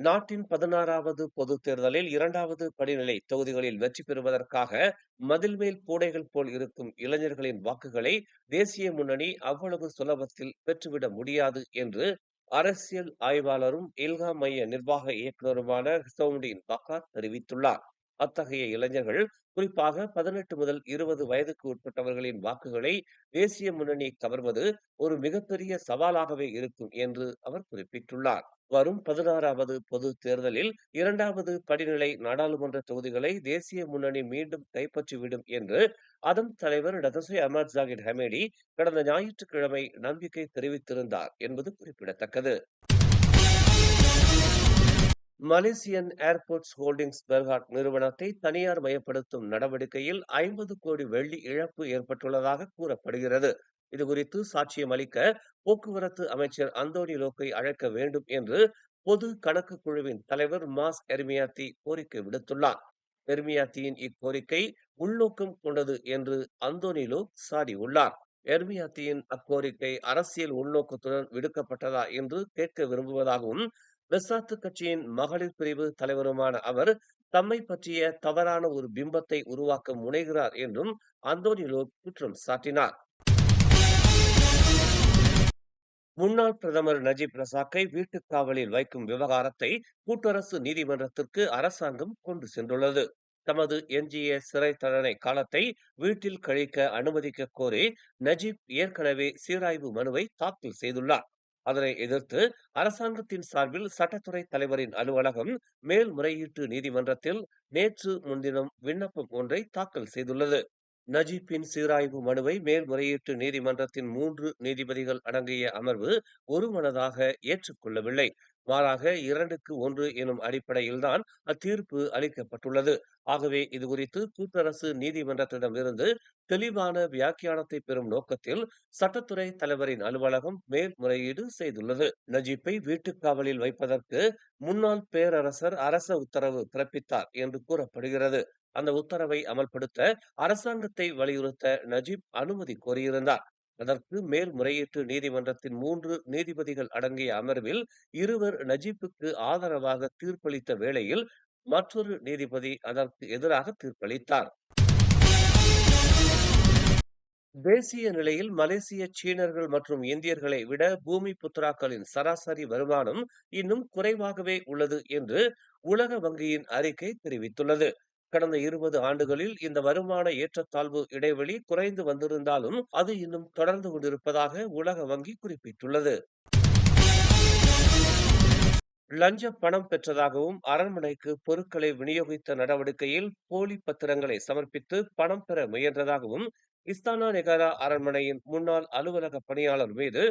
நாட்டின் 16வது பொதுத் தேர்தலில் 2வது படிநிலை தொகுதிகளில் வெற்றி பெறுவதற்காக மதில்மேல் பூனைகள் போல் இருக்கும் இளைஞர்களின் வாக்குகளை தேசிய முன்னணி அவ்வளவு சுலபத்தில் பெற்றுவிட முடியாது என்று அரசியல் ஆய்வாளரும் இல்ஹாம் மைய நிர்வாக இயக்குநருமான ஹிசவுடின் பக்கார் தெரிவித்துள்ளார். அத்தகைய இளைஞர்கள், குறிப்பாக 18 முதல் 20 வயதுக்கு உட்பட்டவர்களின் வாக்குகளை தேசிய முன்னணி கவர்வது ஒரு மிகப்பெரிய சவாலாகவே இருக்கும் என்று அவர் குறிப்பிட்டுள்ளார். வரும் 16வது பொது தேர்தலில் 2வது படிநிலை நாடாளுமன்ற தொகுதிகளை தேசிய முன்னணி மீண்டும் கைப்பற்றிவிடும் என்று அதன் தலைவர் டதஸ்ரீ அஹமத் ஜாகிர் ஹமேடி கடந்த ஞாயிற்றுக்கிழமை நம்பிக்கை தெரிவித்திருந்தார் என்பது குறிப்பிடத்தக்கது. மலேசியன் ஏர்போர்ட்ஸ் ஹோல்டிங்ஸ் பெர்ஹாட் நிறுவனத்தை தனியார் மயப்படுத்தும் நடவடிக்கையில் 50 கோடி வெள்ளி இழப்பு ஏற்பட்டுள்ளதாக கூறப்படுகிறது. இதுகுறித்து சாட்சியம் அளிக்க போக்குவரத்து அமைச்சர் அந்தோனி லோக்கை அழைக்க வேண்டும் என்று பொது கணக்கு குழுவின் தலைவர் மாஸ் எர்மியாத்தி கோரிக்கை விடுத்துள்ளார். எர்மியாத்தியின் இக்கோரிக்கை உள்நோக்கம் கொண்டது என்று அந்தோனி லோக் சாடியுள்ளார். எர்மியாத்தியின் அக்கோரிக்கை அரசியல் உள்நோக்கத்துடன் விடுக்கப்பட்டதா என்று கேட்க விரும்புவதாகவும், பெசாத்து கட்சியின் மகளிர் பிரிவு தலைவருமான அவர் தம்மை பற்றிய தவறான ஒரு பிம்பத்தை உருவாக்க முனைகிறார் என்றும் அந்தோனி லோக் குற்றம் சாட்டினார். முன்னாள் பிரதமர் நஜீப் ரசாக்கை வீட்டுக் காவலில் வைக்கும் விவகாரத்தை கூட்டரசு நீதிமன்றத்திற்கு அரசாங்கம் கொண்டு சென்றுள்ளது. தமது எஞ்சிய சிறை தண்டனை காலத்தை வீட்டில் கழிக்க அனுமதிக்க கோரி நஜீப் ஏற்கனவே சீராய்வு மனுவை தாக்கல் செய்துள்ளார். அதனை எதிர்த்து அரசாங்கத்தின் சார்பில் சட்டத்துறை தலைவரின் அலுவலகம் மேல்முறையீட்டு நீதிமன்றத்தில் நேற்று முன்தினம் விண்ணப்பம் ஒன்றை தாக்கல் செய்துள்ளது. நஜீப்பின் சீராய்வு மனுவை மேல்முறையீட்டு நீதிமன்றத்தின் 3 நீதிபதிகள் அடங்கிய அமர்வு ஒருமனதாக ஏற்றுக்கொள்ளவில்லை. மாறாக 2-1 எனும் அடிப்படையில்தான் அத்தீர்ப்பு அளிக்கப்பட்டுள்ளது. ஆகவே இதுகுறித்து கூட்டரசு நீதிமன்றத்திடமிருந்து தெளிவான வியாக்கியானத்தை பெறும் நோக்கத்தில் சட்டத்துறை தலைவரின் அலுவலகம் மேல்முறையீடு செய்துள்ளது. நஜீப்பை வீட்டுக் காவலில் வைப்பதற்கு முன்னாள் பேரரசர் அரச உத்தரவு பிறப்பித்தார் என்று கூறப்படுகிறது. அந்த உத்தரவை அமல்படுத்த அரசாங்கத்தை வலியுறுத்த நஜீப் அனுமதி கோரியிருந்தார். அதற்கு மேல்முறையீட்டு நீதிமன்றத்தின் 3 நீதிபதிகள் அடங்கிய அமர்வில் இருவர் நஜீப்புக்கு ஆதரவாக தீர்ப்பளித்த வேளையில் மற்றொரு நீதிபதி அதற்கு எதிராக தீர்ப்பளித்தார். தேசிய நிலையில் மலேசிய சீனர்கள் மற்றும் இந்தியர்களை விட பூமி புத்ராக்களின் சராசரி வருமானம் இன்னும் குறைவாகவே உள்ளது என்று உலக வங்கியின் அறிக்கை தெரிவித்துள்ளது. கடந்த 20 ஆண்டுகளில் இந்த வருமான ஏற்றத்தாழ்வு இடைவெளி குறைந்து வந்திருந்தாலும் அது இன்னும் தொடர்ந்து கொண்டிருப்பதாக உலக வங்கி குறிப்பிட்டுள்ளது. லஞ்ச பணம் பெற்றதாகவும் அரண்மனைக்கு பொருட்களை விநியோகித்த நடவடிக்கையில் போலி பத்திரங்களை சமர்ப்பித்து பணம் பெற முயன்றதாகவும் இஸ்தானா நெகாரா அரண்மனையின் முன்னாள் அலுவலக பணியாளர் மீது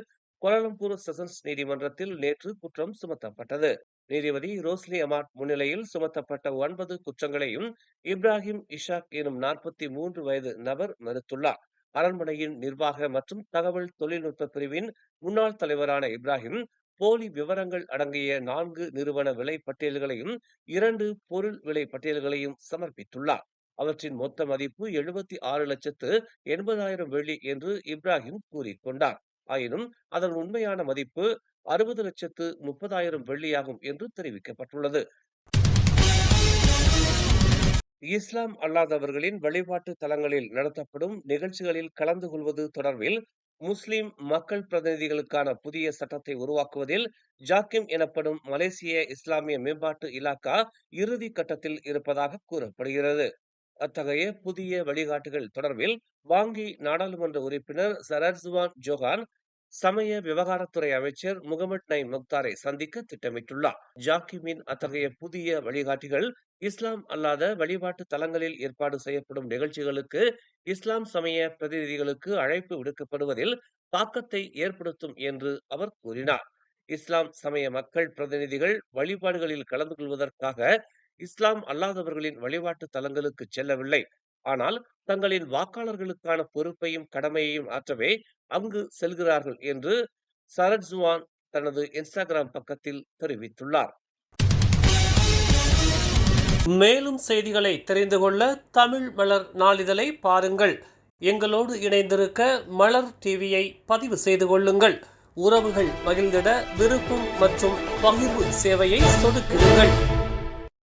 கோலாலம்பூர் செஷன்ஸ் நீதிமன்றத்தில் நேற்று குற்றம் சுமத்தப்பட்டது. நீதிபதி ரோஸ்லி அமாட் முன்னிலையில் சுமத்தப்பட்ட 9 குற்றங்களையும் இப்ராஹிம் இஷாக் எனும் 43 வயது நபர் மறுத்துள்ளார். அரண்மனையின் நிர்வாக மற்றும் தகவல் தொழில்நுட்ப பிரிவின் முன்னாள் தலைவரான இப்ராஹிம் போலி விவரங்கள் அடங்கிய 4 நிறுவன விலை பட்டியல்களையும் 2 பொருள் விலை பட்டியல்களையும் சமர்ப்பித்துள்ளார். அவற்றின் மொத்த மதிப்பு 76,80,000 வெள்ளி என்று இப்ராஹிம் கூறிக்கொண்டார். ஆயினும் அதன் உண்மையான மதிப்பு 60,30,000 வெள்ளியாகும் என்று தெரிவிக்கப்பட்டுள்ளது. இஸ்லாம் அல்லாதவர்களின் வழிபாட்டு தலங்களில் நடத்தப்படும் நிகழ்ச்சிகளில் கலந்து கொள்வது தொடர்பில் முஸ்லிம் மக்கள் பிரதிநிதிகளுக்கான புதிய சட்டத்தை உருவாக்குவதில் ஜாக்கிம் எனப்படும் மலேசிய இஸ்லாமிய மேம்பாட்டு இலாக்கா இறுதி கட்டத்தில் இருப்பதாக கூறப்படுகிறது. அத்தகைய புதிய வழிகாட்டுகள் தொடர்பில் வாங்கி நாடாளுமன்ற உறுப்பினர் சரர்சுவான் ஜோஹான் சமய விவகாரத்துறை அமைச்சர் முகமது நைம் முக்தாரை சந்திக்க திட்டமிட்டுள்ளார். ஜாக்கிமின் அத்தகைய புதிய வழிகாட்டிகள் இஸ்லாம் அல்லாத வழிபாட்டு தலங்களில் ஏற்பாடு செய்யப்படும் நிகழ்ச்சிகளுக்கு இஸ்லாம் சமய பிரதிநிதிகளுக்கு அழைப்பு விடுக்கப்படுவதில் தாக்கத்தை ஏற்படுத்தும் என்று அவர் கூறினார். இஸ்லாம் சமய மக்கள் பிரதிநிதிகள் வழிபாடுகளில் கலந்து கொள்வதற்காக இஸ்லாம் அல்லாதவர்களின் வழிபாட்டு தலங்களுக்கு செல்லவில்லை. ஆனால் தங்களின் வாக்காளர்களுக்கான பொறுப்பையும் கடமையையும் ஆற்றவே அங்கு செல்கிறார்கள் என்று சரட்ஜுவான் தனது இன்ஸ்டாகிராம் பக்கத்தில் தெரிவித்துள்ளார். மேலும் செய்திகளை தெரிந்து கொள்ள தமிழ் மலர் நாளிதழை பாருங்கள். எங்களோடு இணைந்திருக்க மலர் டிவியை பதிவு செய்து கொள்ளுங்கள். உறவுகள் மகிழ்ந்திட விருப்பம் மற்றும் பகிர்வு சேவையை சொடுக்கிடுங்கள்.